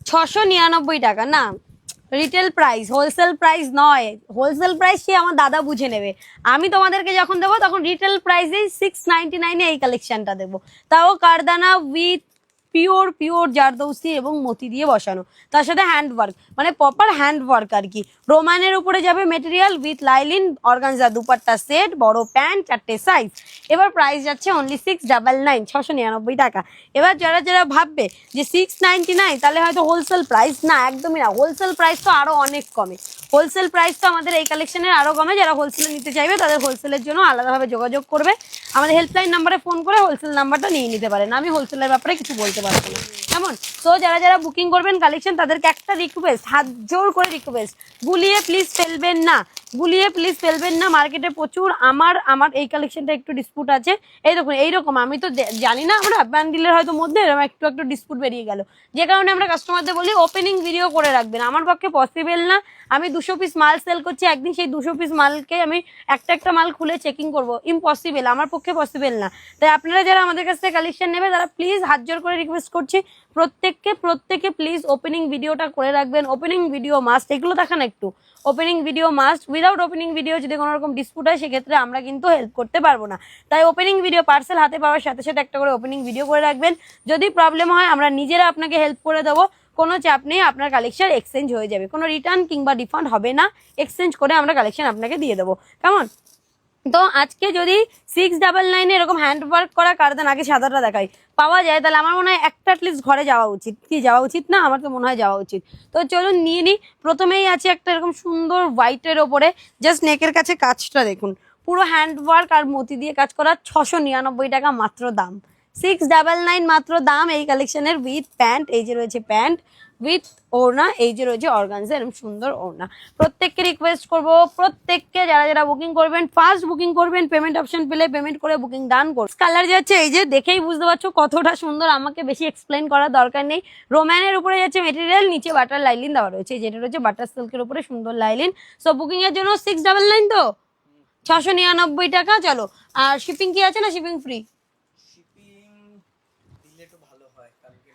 699 টাকা না, retail price, wholesale price নয়। হোলসেল প্রাইস সে আমার দাদা বুঝে নেবে, আমি তোমাদেরকে যখন দেবো তখন রিটেল প্রাইসেই 699 এই কালেকশনটা দেবো, তাও কারদানা উইথ পিওর পিওর জারদৌসি এবং মতি দিয়ে বসানো, তার সাথে হ্যান্ড ওয়ার্ক, মানে প্রপার হ্যান্ড ওয়ার্ক আর কি। রোমানের উপরে যাবে material with lining, organza dupatta set, বড় প্যান্ট, 4টে সাইজ। এবার প্রাইস যাচ্ছে অনলি 699, 699 টাকা। এবার যারা যারা ভাববে যে 699 তাহলে হয়তো হোলসেল প্রাইস, না একদমই না, হোলসেল প্রাইস তো আরো অনেক কমে। হোলসেল প্রাইস তো আমাদের এই কালেকশনের আরো কমে, যারা হোলসেলে নিতে চাইবে তাদের হোলসেলের জন্য আলাদাভাবে যোগাযোগ করবে, আমাদের হেল্পলাইন নাম্বারে ফোন করে হোলসেল নাম্বারটা নিয়ে নিতে পারেন। আমি হোলসেলের ব্যাপারে কিছু বলতে পারবো না, কেমন? তো যারা যারা বুকিং করবেন কালেকশন, তাদেরকে একটা রিকোয়েস্ট, হাত জোর করে রিকোয়েস্ট, গুলিয়ে প্লিজ ফেলবেন না, গুলিয়ে প্লিজ ফেলবেন না। মার্কেটে প্রচুর আমার এই কালেকশনটা একটু ডিসপুট আছে, এই দেখুন এইরকম, আমি তো জানি না, আমরা ব্যান্ডিলের হয়তো মধ্যে এরকম একটু একটু ডিসপুট বেরিয়ে গেল, যে কারণে আমরা কাস্টমারদের বলি ওপেনিং ভিডিও করে রাখবেন। আমার পক্ষে পসিবল না, আমি 200 পিস মাল সেল করছি একদিন, সেই 200 পিস মালকে আমি একটা একটা মাল খুলে চেকিং করবো, ইম্পসিবল, আমার পক্ষে পসিবল না। তাই আপনারা যারা আমাদের কাছ থেকে কালেকশন নেবে তারা প্লিজ হাত জোর করে রিকোয়েস্ট করছি, প্রত্যেককে প্লিজ ওপেনিং ভিডিওটা করে রাখবেন। ওপেনিং ভিডিও মাস্ট, এগুলো দেখান একটু, opening video must. Without opening video যদি কোনো রকম ডিসপুট হয় সেক্ষেত্রে আমরা কিন্তু হেল্প করতে পারবো না। তাই ওপেনিং ভিডিও, পার্সেল হাতে পাওয়ার সাথে সাথে একটা করে ওপেনিং ভিডিও করে রাখবেন। যদি প্রবলেম হয় আমরা নিজেরা আপনাকে হেল্প করে দেবো, কোনো চাপ নেই, আপনার কালেকশন এক্সচেঞ্জ হয়ে যাবে, কোনো রিটার্ন কিংবা রিফান্ড হবে না, এক্সচেঞ্জ করে আমরা কালেকশন আপনাকে দিয়ে দেবো, কেমন? তো আজকে যদি 699 এরকম হ্যান্ড ওয়ার্ক করা কারদানা, আগে সাদাটা দেখাই, পাওয়া যায়, তাহলে আমার মনে হয় একটা অ্যাটলিস্ট ঘরে যাওয়া উচিত, কি যাওয়া উচিত না? আমার তো মনে হয় যাওয়া উচিত। তো চলুন নিয়ে নিই। প্রথমেই আছে একটা এরকম সুন্দর হোয়াইটের ওপরে, জাস্ট নেকের কাছে কাজটা দেখুন, পুরো হ্যান্ড ওয়ার্ক আর মতি দিয়ে কাজ করা, 699 টাকা মাত্র দাম, 699 মাত্র দাম এই কালেকশনের। উইথ প্যান্ট, এই যে রয়েছে প্যান্ট, উইথ ওড়না, এই যে রয়েছে অর্গানজা, এরকম সুন্দর ওড়না। প্রত্যেককে রিকোয়েস্ট করবো, প্রত্যেককে যারা যারা বুকিং করবেন ফার্স্ট বুকিং করবেন, পেমেন্ট অপশন পেলে পেমেন্ট করে বুকিং ডান করুন। কালার যাচ্ছে, এই যে দেখেই বুঝতে পারছো কতটা সুন্দর, আমাকে বেশি এক্সপ্লেন করার দরকার নেই। রোম্যানের উপরে যাচ্ছে মেটেরিয়াল, নিচে বাটার লাইলিন দেওয়া রয়েছে, যেটা রয়েছে বাটার সিল্কের উপরে সুন্দর লাইলিন। সো বুকিং এর জন্য 699, তো 699 টাকা। চলো, আর শিপিং কি আছে না শিপিং ফ্রি?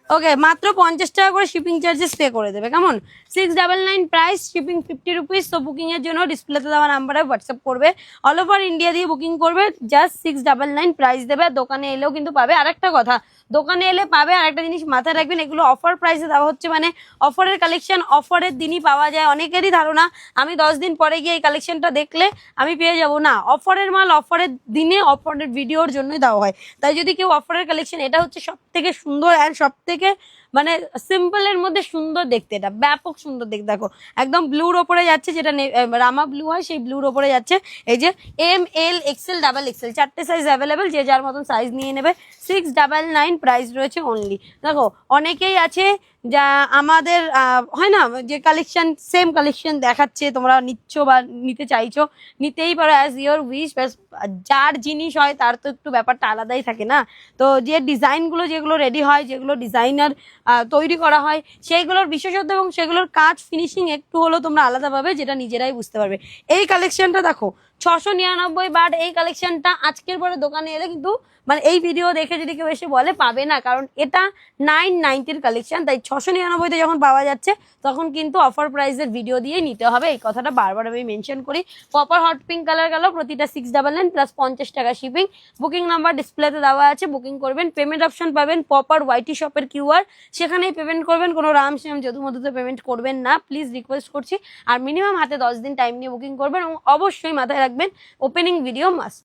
ওকে, মাত্র 50 টাকা করে শিপিং চার্জেস পে করে দেবে, কেমন? 699 প্রাইস, শিপিং 50 রুপিস। তো বুকিং এর জন্য ডিসপ্লেতে দেওয়া নাম্বারে হোয়াটসঅ্যাপ করবে, অল ওভার ইন্ডিয়া দিয়ে বুকিং করবে, জাস্ট 699 প্রাইস দেবে। দোকানে এলেও কিন্তু পাবে। আরেকটা কথা, দোকানে এলে পাবে, আর একটা জিনিস মাথায় রাখবেন, এগুলো অফার প্রাইসে দেওয়া হচ্ছে, মানে অফারের কালেকশন অফারের দিনই পাওয়া যায়। অনেকেরই ধারণা আমি 10 দিন পরে গিয়ে এই কালেকশনটা দেখলে আমি পেয়ে যাব, না, অফারের মাল অফারের দিনে অফারের ভিডিওর জন্যই দেওয়া হয়। তাই যদি কেউ অফারের কালেকশন, এটা হচ্ছে সব থেকে সুন্দর অ্যান্ড সব থেকে মানে সিম্পল এর মধ্যে সুন্দর দেখতে, এটা ব্যাপক সুন্দর দেখতে। দেখো একদম ব্লুর ওপরে যাচ্ছে, যেটা রামা ব্লু হয় সেই ব্লুর ওপরে যাচ্ছে। এই যে ML XL ডাবল XL 4টে সাইজ অ্যাভেলেবেল, যে যার মতন সাইজ নিয়ে নেবে। 699 প্রাইস রয়েছে অনলি। দেখো অনেকেই আছে যা আমাদের হয় না, যে কালেকশন সেম কালেকশন দেখাচ্ছে, তোমরা নিচ্ছ বা নিতে চাইছো, নিতেই পারো, অ্যাজ ইয়োর উইশ। যার জিনিস হয় তার তো একটু ব্যাপারটা আলাদাই থাকে না। তো যে ডিজাইনগুলো যেগুলো রেডি হয়, যেগুলো ডিজাইনার তৈরি করা হয়, সেইগুলোর বিশেষত্ব এবং সেগুলোর কাজ ফিনিশিং একটু হলেও তোমরা আলাদা পাবে, যেটা নিজেরাই বুঝতে পারবে। এই কালেকশনটা দেখো 699, বাট এই কালেকশনটা আজকের পরে দোকানে এলে কিন্তু, মানে এই ভিডিও দেখে যদি কেউ এসে বলে, পাবে না, কারণ এটা 990 কালেকশন। তাই 699 যখন পাওয়া যাচ্ছে তখন কিন্তু অফার প্রাইসের ভিডিও দিয়ে নিতে হবে, এই কথাটা বারবার আমি মেনশন করি। প্রপার হট পিঙ্ক কালার গেল, প্রতিটা 699 প্লাস 50 টাকা শিপিং। বুকিং নাম্বার ডিসপ্লেতে দেওয়া আছে, বুকিং করবেন, পেমেন্ট অপশন পাবেন প্রপার ওয়াইটি শপের QR, সেখানেই পেমেন্ট করবেন, কোনো রাম শ্যাম যদু মধুতে পেমেন্ট করবেন না, প্লিজ রিকোয়েস্ট করছি। আর মিনিমাম হাতে 10 দিন টাইম নিয়ে বুকিং করবেন, এবং অবশ্যই মাথায় রাখবেন ওপেনিং ভিডিও মাস্ট।